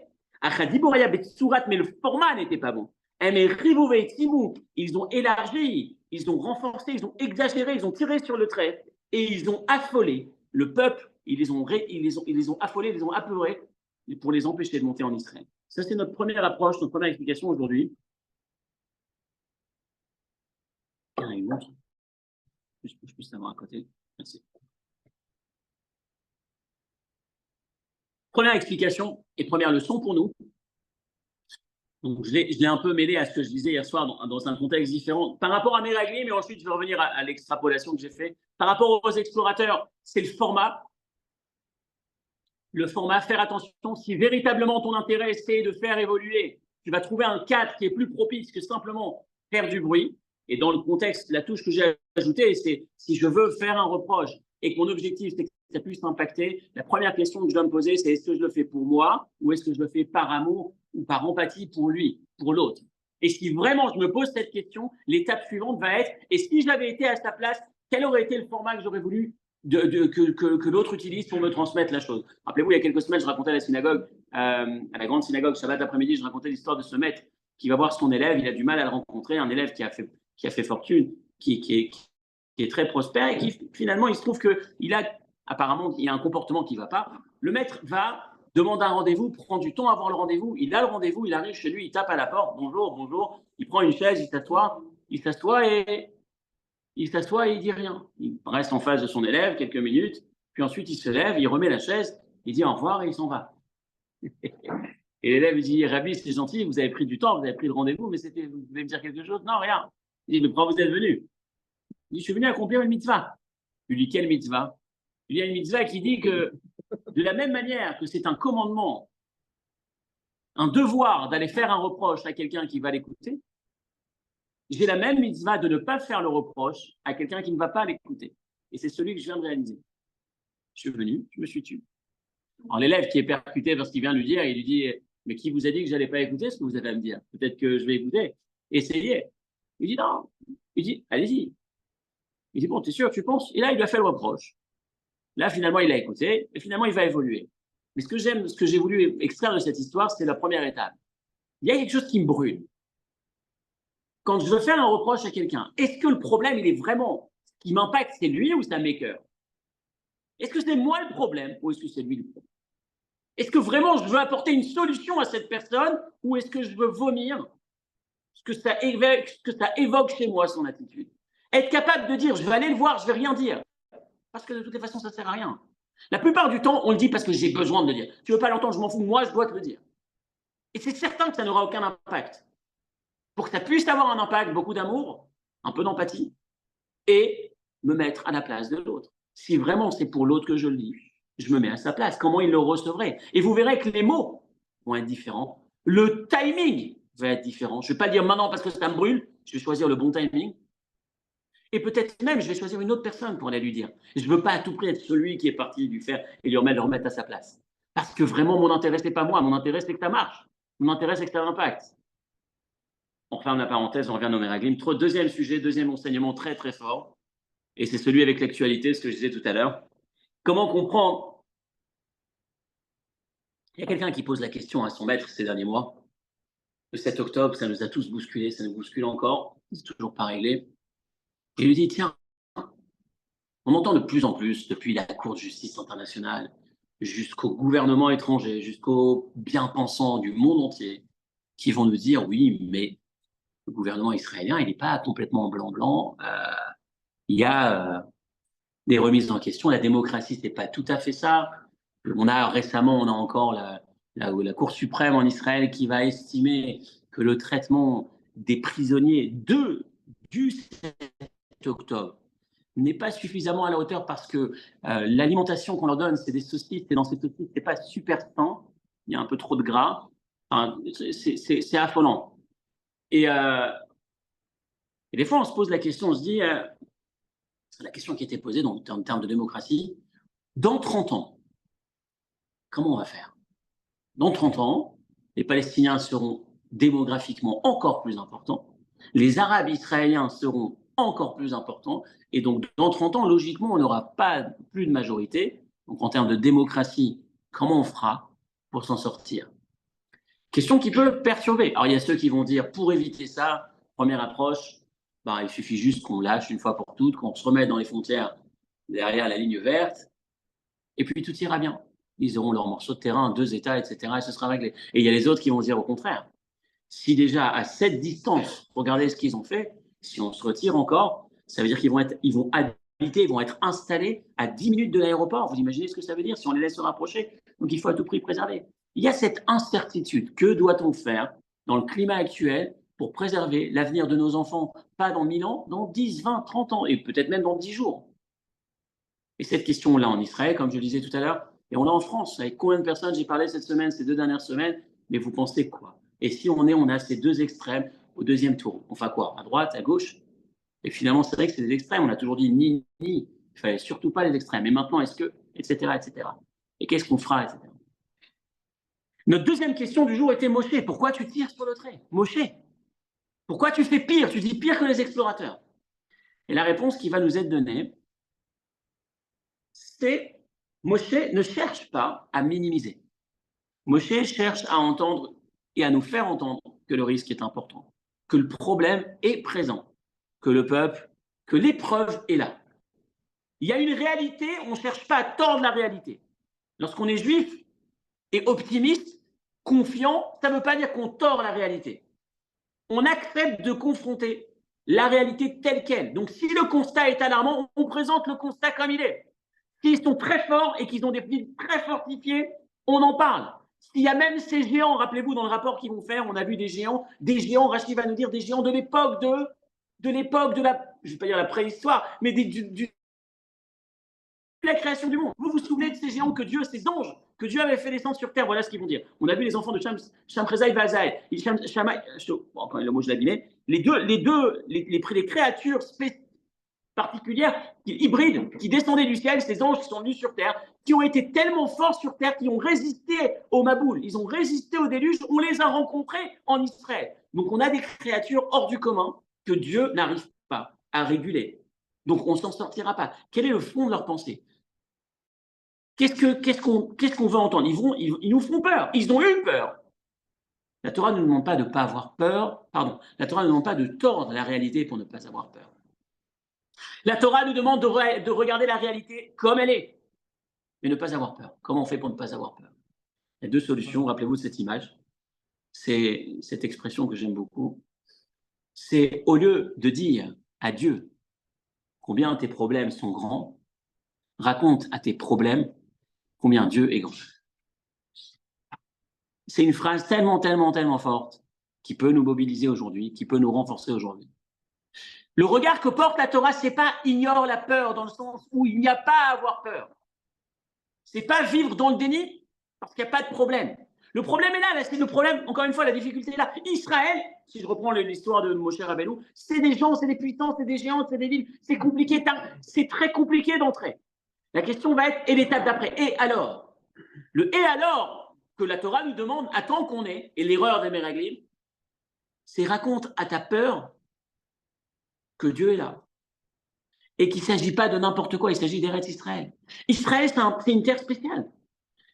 [SPEAKER 1] Mais le format n'était pas bon. Ils ont élargi, ils ont renforcé, ils ont exagéré, ils ont tiré sur le trait et ils ont affolé le peuple. Ils les ont affolés, ils les ont apeurés pour les empêcher de monter en Israël. Ça, c'est notre première approche, notre première explication aujourd'hui. Je puisse savoir à côté. Merci. Première explication et première leçon pour nous. Donc, je l'ai un peu mêlé à ce que je disais hier soir dans un contexte différent. Par rapport à Meraglim, mais ensuite je vais revenir à l'extrapolation que j'ai fait. Par rapport aux explorateurs, c'est le format. Le format, faire attention, si véritablement ton intérêt c'est de faire évoluer, tu vas trouver un cadre qui est plus propice que simplement faire du bruit. Et dans le contexte, la touche que j'ai ajoutée, c'est si je veux faire un reproche et que mon objectif c'est que ça puisse impacter, la première question que je dois me poser, c'est est-ce que je le fais pour moi ou est-ce que je le fais par amour ou par empathie pour lui, pour l'autre. Et si vraiment je me pose cette question, l'étape suivante va être, et si j'avais été à sa place, quel aurait été le format que j'aurais voulu que l'autre utilise pour me transmettre la chose. Rappelez-vous, il y a quelques semaines, je racontais à la synagogue, à la grande synagogue, Shabbat après-midi, je racontais l'histoire de ce maître qui va voir son élève, il a du mal à le rencontrer, un élève qui a fait fortune, qui est très prospère et qui finalement, il se trouve apparemment, il y a un comportement qui ne va pas. Le maître va demander un rendez-vous, prend du temps avant le rendez-vous, il a le rendez-vous, il arrive chez lui, il tape à la porte, bonjour, bonjour, il prend une chaise, il s'assoit et il dit rien. Il reste en face de son élève quelques minutes, puis ensuite il se lève, il remet la chaise, il dit au revoir et il s'en va. Et l'élève dit, Rabbi, c'est gentil, vous avez pris du temps, vous avez pris le rendez-vous, mais vous voulez me dire quelque chose? Non, rien. Il dit, mais pourquoi vous êtes venu? Il dit, je suis venu accomplir une mitzvah. Je lui dis, quelle mitzvah? Il y a une mitzvah qui dit que de la même manière que c'est un commandement, un devoir d'aller faire un reproche à quelqu'un qui va l'écouter, j'ai la même mitzvah de ne pas faire le reproche à quelqu'un qui ne va pas l'écouter. Et c'est celui que je viens de réaliser. Je suis venu, je me suis tué. Alors l'élève qui est percuté par ce qu'il vient de lui dire, il lui dit, mais qui vous a dit que je n'allais pas écouter ce que vous avez à me dire? Peut-être que je vais écouter. Essayez. Il dit non. Il dit, allez-y. Il dit, bon, t'es sûr, tu penses? Et là, il lui a fait le reproche. Là, finalement, il a écouté, et finalement, il va évoluer. Mais ce que j'ai voulu extraire de cette histoire, c'est la première étape. Il y a quelque chose qui me brûle. Quand je veux faire un reproche à quelqu'un, est-ce que le problème, il est vraiment, ce qui m'impacte, c'est lui ou c'est un maker? Est-ce que c'est moi le problème ou est-ce que c'est lui le problème? Est-ce que vraiment je veux apporter une solution à cette personne ou est-ce que je veux vomir ce que ça évoque chez moi, son attitude? Être capable de dire, je vais aller le voir, je vais rien dire. Parce que de toutes les façons, ça ne sert à rien. La plupart du temps, on le dit parce que j'ai besoin de le dire. Tu ne veux pas l'entendre, je m'en fous, moi, je dois te le dire. Et c'est certain que ça n'aura aucun impact. Pour que ça puisse avoir un impact, beaucoup d'amour, un peu d'empathie, et me mettre à la place de l'autre. Si vraiment c'est pour l'autre que je le dis, je me mets à sa place. Comment il le recevrait? Et vous verrez que les mots vont être différents. Le timing va être différent. Je ne vais pas dire maintenant parce que ça me brûle, je vais choisir le bon timing. Et peut-être même, je vais choisir une autre personne pour aller lui dire. Je ne veux pas à tout prix être celui qui est parti lui faire et le remettre à sa place. Parce que vraiment, mon intérêt, ce n'est pas moi. Mon intérêt, c'est que ça marche. Mon intérêt, c'est que ça impacte. On ferme la parenthèse, on revient au Meraglim. Deuxième sujet, deuxième enseignement très, très fort. Et c'est celui avec l'actualité, ce que je disais tout à l'heure. Comment comprendre? Il y a quelqu'un qui pose la question à son maître ces derniers mois. Le 7 octobre, ça nous a tous bousculés, ça nous bouscule encore. C'est toujours pas réglé. Et il lui dit, tiens, on entend de plus en plus, depuis la Cour de justice internationale, jusqu'aux gouvernements étrangers, jusqu'aux bien-pensants du monde entier, qui vont nous dire, oui, mais le gouvernement israélien, il n'est pas complètement blanc-blanc. Il y a des remises en question. La démocratie, ce n'est pas tout à fait ça. On a encore la Cour suprême en Israël qui va estimer que le traitement des prisonniers du 7 octobre n'est pas suffisamment à la hauteur parce que l'alimentation qu'on leur donne, c'est des saucisses, et dans ces saucisses, c'est pas super sain, il y a un peu trop de gras. Enfin, c'est affolant. Et des fois, on se pose la question, on se dit, la question qui était posée en termes de démocratie, dans 30 ans, comment on va faire? Dans 30 ans, les Palestiniens seront démographiquement encore plus importants, les Arabes israéliens seront encore plus importants, et donc dans 30 ans, logiquement, on n'aura pas plus de majorité. Donc en termes de démocratie, comment on fera pour s'en sortir? Question qui peut perturber. Alors il y a ceux qui vont dire, pour éviter ça, première approche, bah, il suffit juste qu'on lâche une fois pour toutes, qu'on se remette dans les frontières derrière la ligne verte, et puis tout ira bien. Ils auront leur morceau de terrain, 2 États, etc., et ce sera réglé. Et il y a les autres qui vont dire au contraire. Si déjà à cette distance, regardez ce qu'ils ont fait, si on se retire encore, ça veut dire qu'ils vont habiter, ils vont être installés à 10 minutes de l'aéroport. Vous imaginez ce que ça veut dire si on les laisse se rapprocher? Donc il faut à tout prix préserver. Il y a cette incertitude. Que doit-on faire dans le climat actuel pour préserver l'avenir de nos enfants, pas dans 1000 ans, dans 10, 20, 30 ans, et peut-être même dans 10 jours? Et cette question-là en Israël, comme je le disais tout à l'heure, et on a en France, avec combien de personnes j'ai parlé cette semaine, ces 2 dernières semaines, mais vous pensez quoi? Et si on a ces 2 extrêmes au deuxième tour, on fait quoi? À droite, à gauche? Et finalement, c'est vrai que c'est des extrêmes. On a toujours dit ni. Il ne fallait surtout pas les extrêmes. Et maintenant, est-ce que, etc., etc. Et qu'est-ce qu'on fera, etc. Notre deuxième question du jour était Moshe, pourquoi tu tires sur le trait? Moshe, pourquoi tu fais pire? Tu dis pire que les explorateurs. Et la réponse qui va nous être donnée, c'est Moshe ne cherche pas à minimiser. Moshe cherche à entendre et à nous faire entendre que le risque est important, que le problème est présent, que le peuple, que l'épreuve est là. Il y a une réalité, on ne cherche pas à tordre la réalité. Lorsqu'on est juif et optimiste, confiant, ça ne veut pas dire qu'on tord la réalité. On accepte de confronter la réalité telle qu'elle. Donc si le constat est alarmant, on présente le constat comme il est. S'ils sont très forts et qu'ils ont des villes très fortifiées, on en parle. S'il y a même ces géants, rappelez-vous, dans le rapport qu'ils vont faire, on a vu des géants, Rachid va nous dire des géants de l'époque de la, je ne vais pas dire la préhistoire, mais de la création du monde. Vous vous souvenez de ces géants que Dieu, ces anges, que Dieu avait fait descendre sur terre? Voilà ce qu'ils vont dire. On a vu les enfants de Shamrezaï Vazaï, bon, le mot je l'abîmais, les créatures particulières, hybrides, qui descendaient du ciel, ces anges qui sont venus sur terre, qui ont été tellement forts sur terre, qui ont résisté au Maboul, ils ont résisté au déluge, on les a rencontrés en Israël. Donc on a des créatures hors du commun que Dieu n'arrive pas à réguler. Donc on ne s'en sortira pas. Quel est le fond de leur pensée? Qu'est-ce qu'on veut entendre? Ils nous font peur. Ils ont eu peur. La Torah ne nous demande pas de ne pas avoir peur. Pardon. La Torah ne nous demande pas de tordre la réalité pour ne pas avoir peur. La Torah nous demande de regarder la réalité comme elle est, mais ne pas avoir peur. Comment on fait pour ne pas avoir peur? Il y a 2 solutions. Rappelez-vous de cette image. C'est cette expression que j'aime beaucoup. C'est au lieu de dire à Dieu combien tes problèmes sont grands, raconte à tes problèmes combien Dieu est grand. C'est une phrase tellement, tellement, tellement forte qui peut nous mobiliser aujourd'hui, qui peut nous renforcer aujourd'hui. Le regard que porte la Torah, c'est pas ignore la peur dans le sens où il n'y a pas à avoir peur. C'est pas vivre dans le déni parce qu'il n'y a pas de problème. Le problème est là, c'est le problème, encore une fois, la difficulté est là. Israël, si je reprends l'histoire de Moshe Rabbeinu, c'est des gens, c'est des puissances, c'est des géants, c'est des villes, c'est compliqué, c'est très compliqué d'entrer. La question va être, et l'étape d'après? Et alors? Le et alors que la Torah nous demande, attends qu'on ait, et l'erreur des Meraglim, c'est raconte à ta peur que Dieu est là. Et qu'il ne s'agit pas de n'importe quoi, il s'agit d'Eretz Israël. Israël, c'est une terre spéciale.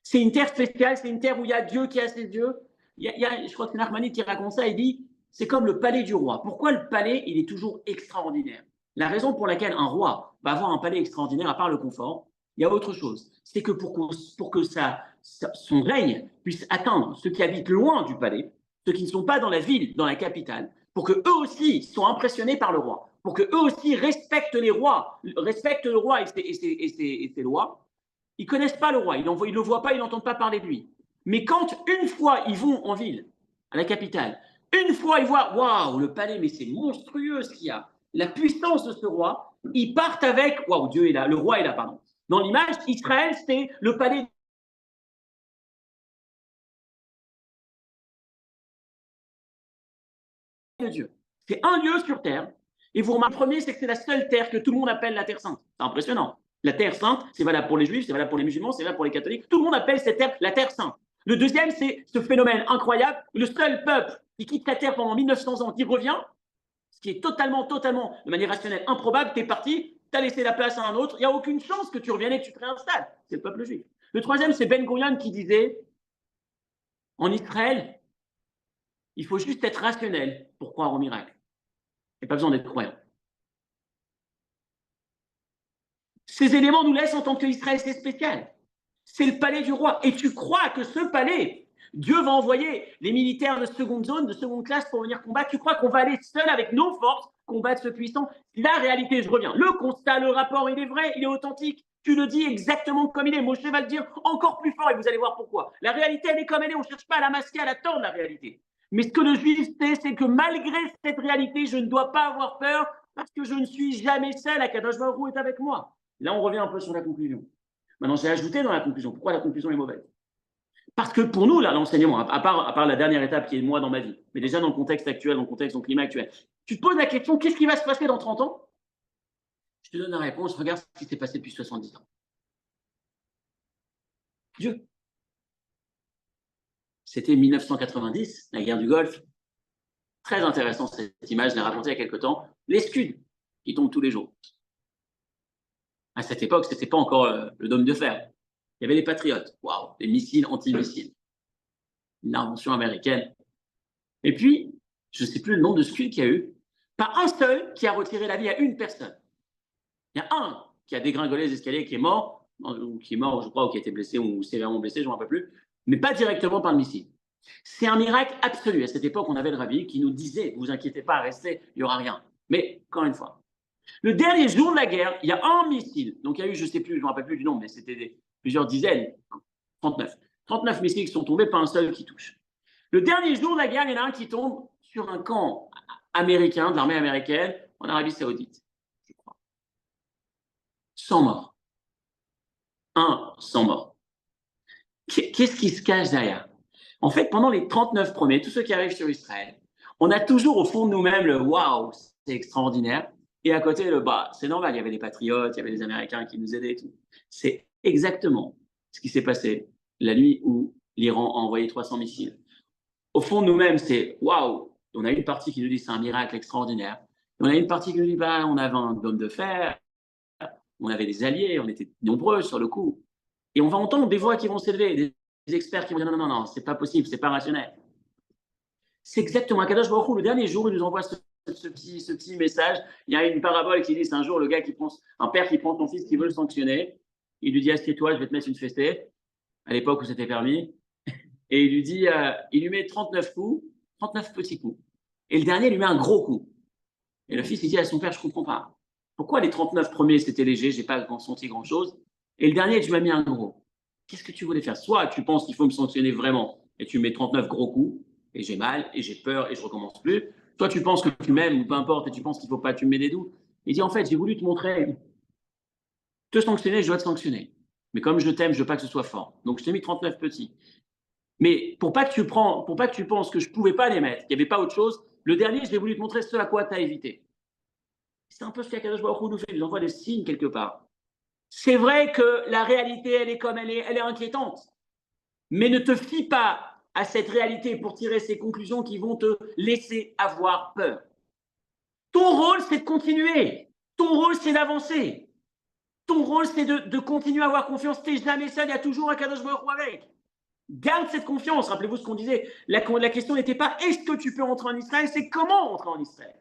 [SPEAKER 1] C'est une terre spéciale, c'est une terre où il y a Dieu qui a ses yeux. Je crois que c'est Nachmanides qui raconte ça, il dit, c'est comme le palais du roi. Pourquoi le palais, il est toujours extraordinaire? La raison pour laquelle un roi va avoir un palais extraordinaire, à part le confort, il y a autre chose. C'est que pour que son règne puisse atteindre ceux qui habitent loin du palais, ceux qui ne sont pas dans la ville, dans la capitale, pour qu'eux aussi soient impressionnés par le roi, pour qu'eux aussi respectent le roi et ses lois, ils ne connaissent pas le roi, ils ne le voient pas, ils n'entendent pas parler de lui. Mais quand une fois ils vont en ville, à la capitale, une fois ils voient, waouh, le palais, mais c'est monstrueux ce qu'il y a, la puissance de ce roi, ils partent avec, waouh, Dieu est là, le roi est là, pardon. Dans l'image, Israël, c'est le palais de Dieu. C'est un lieu sur terre. Et vous remarquez, le premier, c'est que c'est la seule terre que tout le monde appelle la Terre Sainte. C'est impressionnant. La Terre Sainte, c'est valable pour les Juifs, c'est valable pour les musulmans, c'est valable pour les catholiques. Tout le monde appelle cette terre la Terre Sainte. Le deuxième, c'est ce phénomène incroyable. Le seul peuple qui quitte la terre pendant 1900 ans, qui revient, ce qui est totalement, de manière rationnelle, improbable, t'es parti, t'as laissé la place à un autre, il n'y a aucune chance que tu reviennes et que tu te réinstalles. C'est le peuple juif. Le troisième, c'est Ben Gurion qui disait, en Israël, il faut juste être rationnel pour croire au miracle. Il n'y a pas besoin d'être croyant. Ces éléments nous laissent en tant qu'Israël, c'est spécial. C'est le palais du roi. Et tu crois que ce palais, Dieu va envoyer les militaires de seconde zone, de seconde classe pour venir combattre. Tu crois qu'on va aller seul avec nos forces combattre ce puissant? La réalité, je reviens. Le constat, le rapport, il est vrai, il est authentique. Tu le dis exactement comme il est. Moshe va le dire encore plus fort et vous allez voir pourquoi. La réalité, elle est comme elle est. On ne cherche pas à la masquer, à la tordre, la réalité. Mais ce que le juif sait, c'est que malgré cette réalité, je ne dois pas avoir peur parce que je ne suis jamais seul. Akadosh Baruch Hu est avec moi. Là, on revient un peu sur la conclusion. Maintenant, j'ai ajouté dans la conclusion. Pourquoi la conclusion est mauvaise? Parce que pour nous, là, l'enseignement, à part la dernière étape qui est moi dans ma vie, mais déjà dans le contexte actuel, dans le contexte, dans le climat actuel, tu te poses la question, qu'est-ce qui va se passer dans 30 ans? Je te donne la réponse, regarde ce qui s'est passé depuis 70 ans. Dieu. C'était 1990, la guerre du Golfe. Très intéressant cette image, je l'ai racontée il y a quelque temps. Les Scuds qui tombent tous les jours. À cette époque, ce n'était pas encore le dôme de fer. Il y avait les Patriotes. Waouh, les missiles anti-missiles. Une invention américaine. Et puis, je ne sais plus le nombre de Scuds qu'il y a eu. Pas un seul qui a retiré la vie à une personne. Il y a un qui a dégringolé les escaliers, qui est mort, je crois, ou qui a été blessé, ou sévèrement blessé, je ne me rappelle plus, mais pas directement par le missile. C'est un miracle absolu. À cette époque, on avait le rabbi qui nous disait, vous inquiétez pas, restez, il n'y aura rien. Mais, encore une fois, le dernier jour de la guerre, il y a un missile. Donc, il y a eu, je ne sais plus, je ne me rappelle plus du nombre, mais c'était plusieurs dizaines, 39. 39 missiles qui sont tombés, pas un seul qui touche. Le dernier jour de la guerre, il y en a un qui tombe sur un camp américain, de l'armée américaine, en Arabie Saoudite, je crois. 100 morts. 100 morts. Qu'est-ce qui se cache derrière? En fait, pendant les 39 premiers, tous ceux qui arrivent sur Israël, on a toujours au fond de nous-mêmes le waouh, c'est extraordinaire. Et à côté, le bah, c'est normal, il y avait les patriotes, il y avait les Américains qui nous aidaient et tout. C'est exactement ce qui s'est passé la nuit où l'Iran a envoyé 300 missiles. Au fond de nous-mêmes, c'est waouh. On a une partie qui nous dit c'est un miracle extraordinaire. Et on a une partie qui nous dit bah, on avait un dôme de fer, on avait des alliés, on était nombreux sur le coup. Et on va entendre des voix qui vont s'élever, des experts qui vont dire non, non, non, c'est pas possible, c'est pas rationnel. C'est exactement Akadosh Baruch Hu, le dernier jour, il nous envoie ce petit message. Il y a une parabole qui dit c'est un jour le gars qui prend, un père qui prend son fils qui veut le sanctionner. Il lui dit assieds-toi, je vais te mettre une fessée. À l'époque où c'était permis. Et il lui dit, il lui met 39 coups, 39 petits coups. Et le dernier, il lui met un gros coup. Et le fils, il dit à son père, je ne comprends pas. Pourquoi les 39 premiers, c'était léger, je n'ai pas senti grand-chose. Et le dernier, tu m'as mis un gros. Qu'est-ce que tu voulais faire? Soit tu penses qu'il faut me sanctionner vraiment, et tu mets 39 gros coups, et j'ai mal, et j'ai peur, et je ne recommence plus. Soit tu penses que tu m'aimes, ou peu importe, et tu penses qu'il ne faut pas, tu me mets des doutes. Il dit, en fait, j'ai voulu te montrer, te sanctionner, je dois te sanctionner. Mais comme je t'aime, je ne veux pas que ce soit fort. Donc, je t'ai mis 39 petits. Mais pour pas que tu penses que je ne pouvais pas les mettre, qu'il n'y avait pas autre chose, le dernier, je l'ai voulu te montrer ce à quoi tu as évité. C'est un peu ce qu'Akadosh Baruch Hu nous fait, il nous envoie des signes quelque part. C'est vrai que la réalité, elle est comme elle est inquiétante. Mais ne te fie pas à cette réalité pour tirer ces conclusions qui vont te laisser avoir peur. Ton rôle, c'est de continuer. Ton rôle, c'est d'avancer. Ton rôle, c'est de continuer à avoir confiance. Tu n'es jamais seul, il y a toujours un Akadosh Baruch Hu avec. Garde cette confiance. Rappelez-vous ce qu'on disait. La question n'était pas est-ce que tu peux entrer en Israël, c'est comment entrer en Israël.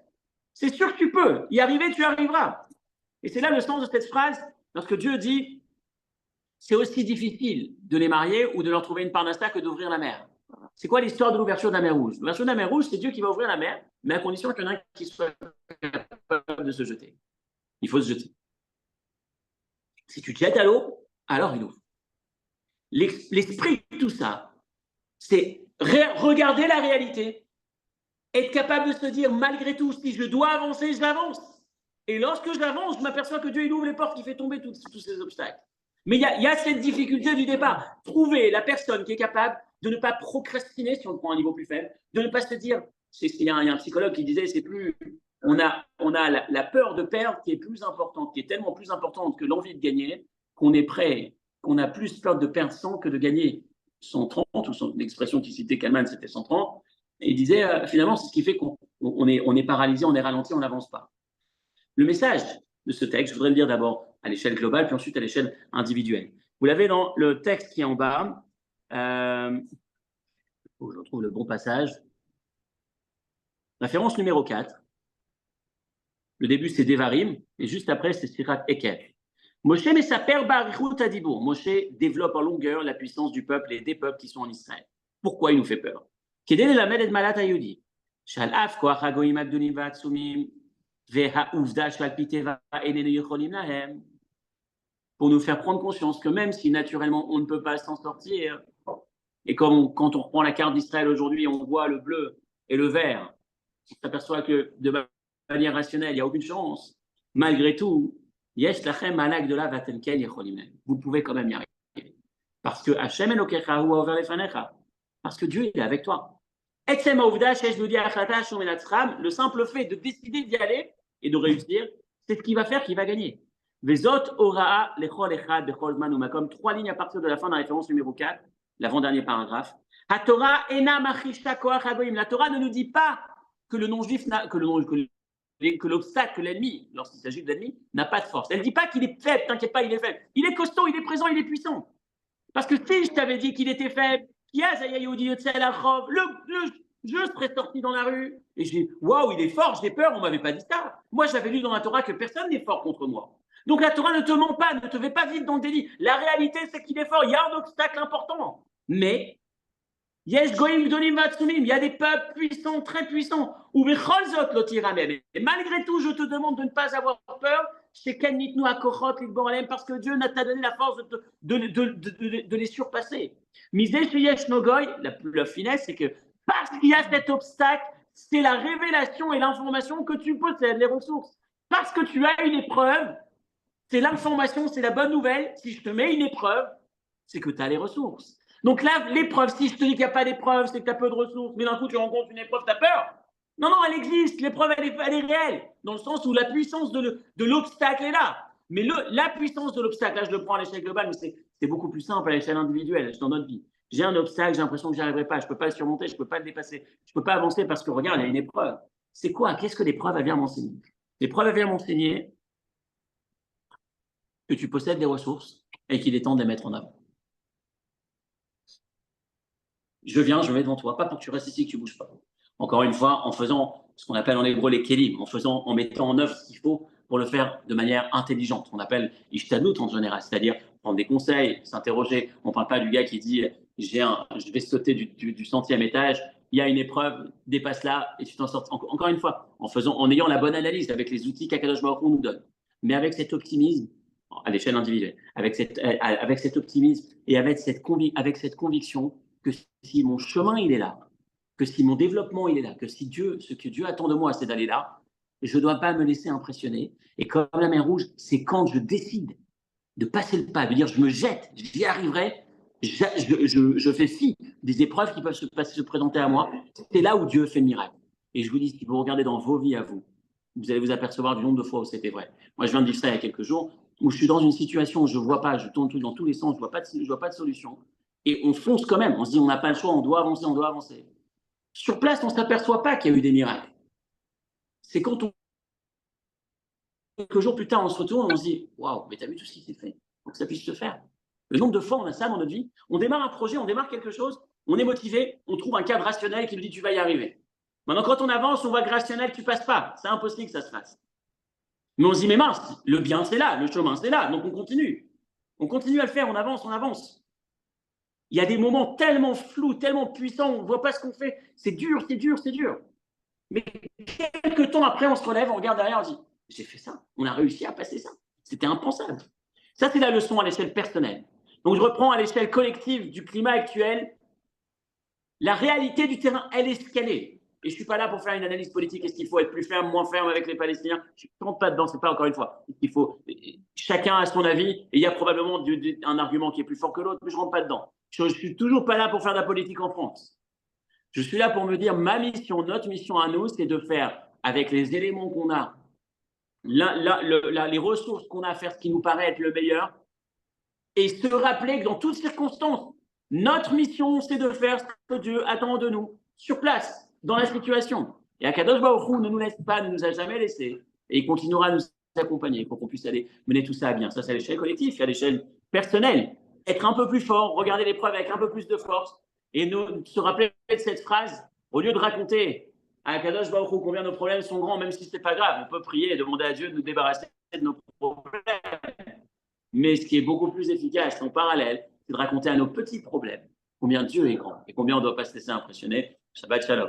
[SPEAKER 1] C'est sûr que tu peux. Y arriver, tu arriveras. Et c'est là le sens de cette phrase, lorsque Dieu dit c'est aussi difficile de les marier ou de leur trouver une parnassa que d'ouvrir la mer. C'est quoi l'histoire de l'ouverture de la mer Rouge? L'ouverture de la mer Rouge, c'est Dieu qui va ouvrir la mer, mais à condition qu'il y en ait un qui soit capable de se jeter. Il faut se jeter. Si tu te jettes à l'eau, alors il ouvre. L'esprit de tout ça, C'est regarder la réalité, être capable de se dire, malgré tout, si je dois avancer, j'avance. Et lorsque j'avance, je m'aperçois que Dieu il ouvre les portes, il fait tomber tous ces obstacles. Mais il y a cette difficulté du départ. Trouver la personne qui est capable de ne pas procrastiner, si on le prend à un niveau plus faible, de ne pas se dire, il y a un psychologue qui disait, c'est plus, on a la peur de perdre qui est plus importante, qui est tellement plus importante que l'envie de gagner, qu'on est prêt, qu'on a plus peur de perdre 100 que de gagner 130, ou l'expression qui citait Kahneman, c'était 130. Et il disait, finalement, c'est ce qui fait qu'on est paralysé, on est ralenti, on n'avance pas. Le message de ce texte, je voudrais le dire d'abord à l'échelle globale, puis ensuite à l'échelle individuelle. Vous l'avez dans le texte qui est en bas. Je retrouve le bon passage. Référence numéro 4. Le début, c'est Devarim, et juste après, c'est Sirat Ekev. Moshe Mesaper Barichut Adibour. Moshe développe en longueur la puissance du peuple et des peuples qui sont en Israël. Pourquoi il nous fait peur? Kedel Lamed et Malat Ayudi. Shalaf Koach Hagoyim Agdolim Va'atsumim. Pour nous faire prendre conscience que même si naturellement on ne peut pas s'en sortir, et comme quand on reprend la carte d'Israël aujourd'hui, on voit le bleu et le vert, on s'aperçoit que de manière rationnelle, il n'y a aucune chance. Malgré tout, vous pouvez quand même y arriver. Parce que Hashem Elokecha hu ha'over lefanecha. Parce que Dieu est avec toi. Le simple fait de décider d'y aller et de réussir, c'est ce qui va faire qu'il va gagner. Comme 3 lignes à partir de la fin de la référence numéro 4, l'avant-dernier paragraphe. La Torah ne nous dit pas que le non-juif, que l'obstacle, que l'ennemi, lorsqu'il s'agit de l'ennemi, n'a pas de force. Elle ne dit pas qu'il est faible, t'inquiète pas, il est faible. Il est costaud, il est présent, il est puissant. Parce que si je t'avais dit qu'il était faible, le je serais sorti dans la rue et je dis waouh, il est fort, j'ai peur, on ne m'avait pas dit ça. Moi, j'avais lu dans la Torah que personne n'est fort contre moi. Donc la Torah ne te ment pas, ne te fait pas vite dans le délit. La réalité, c'est qu'il est fort, il y a un obstacle important. Mais il y a des peuples puissants, très puissants. Et malgré tout, je te demande de ne pas avoir peur. Parce que Dieu t'a donné la force de les surpasser. La finesse, c'est que parce qu'il y a cet obstacle, c'est la révélation et l'information que tu possèdes, les ressources. Parce que tu as une épreuve, c'est l'information, c'est la bonne nouvelle. Si je te mets une épreuve, c'est que tu as les ressources. Donc là, l'épreuve, si je te dis qu'il n'y a pas d'épreuve, c'est que tu as peu de ressources, mais d'un coup, tu rencontres une épreuve, tu as peur. Non, elle existe. L'épreuve, elle est réelle, dans le sens où la puissance de l'obstacle est là. Mais la puissance de l'obstacle, là, je le prends à l'échelle globale, mais c'est beaucoup plus simple à l'échelle individuelle, dans notre vie. J'ai un obstacle, j'ai l'impression que j'y arriverai pas, je ne peux pas le surmonter, je ne peux pas le dépasser, je ne peux pas avancer parce que, regarde, il y a une épreuve. C'est quoi? Qu'est-ce que l'épreuve vient m'enseigner? L'épreuve vient m'enseigner que tu possèdes des ressources et qu'il est temps de les mettre en avant. Je me mets devant toi, pas pour que tu restes ici, que tu ne bouges pas. Encore une fois, en faisant ce qu'on appelle en hébreu les kélim, en mettant en œuvre ce qu'il faut pour le faire de manière intelligente. On appelle ishtadlut en général, c'est-à-dire prendre des conseils, s'interroger. On ne parle pas du gars qui dit je vais sauter du 100e étage, il y a une épreuve, dépasse-la et tu t'en sors. Encore une fois, en ayant la bonne analyse avec les outils qu'Akadosh Baruch Hu nous donne, mais avec cet optimisme à l'échelle individuelle, avec cet optimisme et avec cette conviction que si mon chemin il est là, que si mon développement il est là, que si ce que Dieu attend de moi c'est d'aller là, je ne dois pas me laisser impressionner. Et comme la mer Rouge, c'est quand je décide de passer le pas, de dire je me jette, j'y arriverai, je fais fi des épreuves qui peuvent se présenter à moi, c'est là où Dieu fait le miracle. Et je vous dis, si vous regardez dans vos vies à vous, vous allez vous apercevoir du nombre de fois où c'était vrai. Moi, je viens de vivre ça il y a quelques jours, où je suis dans une situation où je ne vois pas, je tourne dans tous les sens, je ne vois pas de solution. Et on fonce quand même, on se dit on n'a pas le choix, on doit avancer. Sur place, on ne s'aperçoit pas qu'il y a eu des miracles. C'est quand quelques jours plus tard, on se retourne, on se dit waouh, mais t'as vu tout ce qui s'est fait pour que ça puisse se faire. Le nombre de fois on a ça dans notre vie, on démarre un projet, on démarre quelque chose, on est motivé, on trouve un cadre rationnel qui nous dit tu vas y arriver. Maintenant, quand on avance, on voit que rationnel, tu passes pas. C'est impossible que ça se fasse. Mais on se dit mais mince, le bien c'est là, le chemin c'est là, donc on continue. On continue à le faire, on avance. Il y a des moments tellement flous, tellement puissants, on ne voit pas ce qu'on fait. C'est dur. Mais quelques temps après, on se relève, on regarde derrière, on dit j'ai fait ça, on a réussi à passer ça. C'était impensable. Ça, c'est la leçon à l'échelle personnelle. Donc, je reprends à l'échelle collective du climat actuel. La réalité du terrain, elle est ce qu'elle est. Et je ne suis pas là pour faire une analyse politique. Est-ce qu'il faut être plus ferme, moins ferme avec les Palestiniens? Je ne rentre pas dedans, ce n'est pas encore une fois. Chacun a son avis et il y a probablement un argument qui est plus fort que l'autre, mais je ne rentre pas dedans. Je ne suis toujours pas là pour faire de la politique en France. Je suis là pour me dire, ma mission, notre mission à nous, c'est de faire, avec les éléments qu'on a, les ressources qu'on a à faire ce qui nous paraît être le meilleur, et se rappeler que dans toutes circonstances, notre mission, c'est de faire ce que Dieu attend de nous, sur place, dans la situation. Et Akadosh Baruch Hu ne nous laisse pas, ne nous a jamais laissé, et il continuera à nous accompagner pour qu'on puisse aller mener tout ça à bien. Ça, c'est à l'échelle collective, c'est à l'échelle personnelle. Être un peu plus fort, regarder l'épreuve avec un peu plus de force, et se rappeler de cette phrase, au lieu de raconter à Akadosh Baruch Hu combien nos problèmes sont grands, même si ce n'est pas grave, on peut prier et demander à Dieu de nous débarrasser de nos problèmes. Mais ce qui est beaucoup plus efficace en parallèle, c'est de raconter à nos petits problèmes combien Dieu est grand et combien on ne doit pas se laisser impressionner. Shabbat shalom.